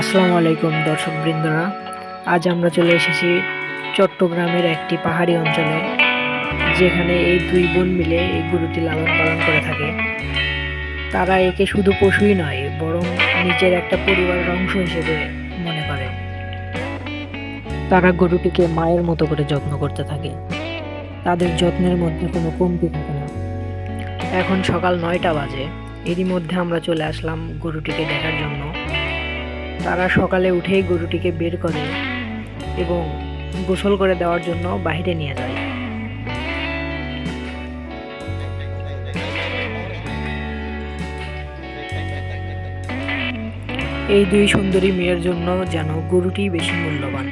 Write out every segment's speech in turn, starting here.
আসসালামু আলাইকুম দর্শকবৃন্দরা। আজ আমরা চলে এসেছি চট্টগ্রামের একটি পাহাড়ি অঞ্চলে, যেখানে এই দুই বোন মিলে এই গরুটি লালন পালন করে থাকে। তারা একে শুধু পশুই নয়, বরং নিজের একটা পরিবারের অংশ হিসেবে মনে করে। তারা গরুটিকে মায়ের মতো করে যত্ন করতে থাকে। তাদের যত্নের মধ্যে কোনো কমতি থাকে না। এখন সকাল 9টা বাজে। এরই মধ্যে আমরা চলে আসলাম গরুটিকে দেখার জন্য। তারা সকালে উঠেই গরুটিকে বের করে এবং গোসল করে দেওয়ার জন্য বাইরে নিয়ে যায়। এই দুই সুন্দরী মেয়ের জন্য যেন গরুটি বেশি মূল্যবান।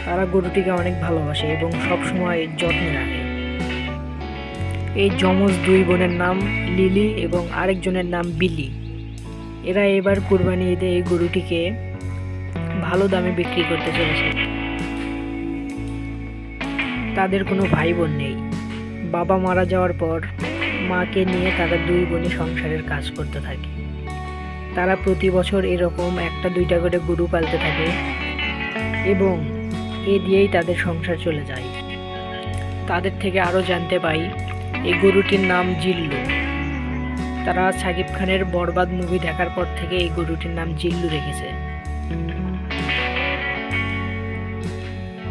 তারা গরুটিকে অনেক ভালোবাসে এবং সবসময় যত্নে রাখে। এই যমজ দুই বোনের নাম লিলি এবং আরেকজনের নাম বিলি। এরা এবার কুরবানি ঈদে এই গরুটিকে ভালো দামে বিক্রি করতে চলেছে। তাদের কোনো ভাই বোন নেই। বাবা মারা যাওয়ার পর মাকে নিয়ে তারা দুই বোনই সংসারের কাজ করতে থাকে। তারা প্রতি বছর এরকম একটা দুইটা করে গরু পালতে থাকে এবং এ দিয়েই তাদের সংসার চলে যায়। তাদের থেকে আরও জানতে পাই এই গরুটির নাম জিল্লু। তারা সাকিব খানের বরবাদ মুভি দেখার পর থেকে এই গরুটির নাম জিল্লু রেখেছে।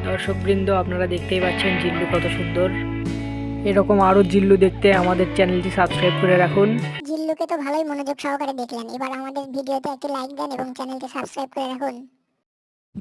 দর্শকবৃন্দ, আপনারা দেখতেই পাচ্ছেন জিল্লু কত সুন্দর। এরকম আরো জিল্লু দেখতে আমাদের চ্যানেলটি সাবস্ক্রাইব করে রাখুন। জিল্লুকে তো ভালোই মনোযোগ সহকারে দেখলেন, এবার আমাদের ভিডিওতে একটি লাইক দেন এবং চ্যানেলটি সাবস্ক্রাইব করে রাখুন।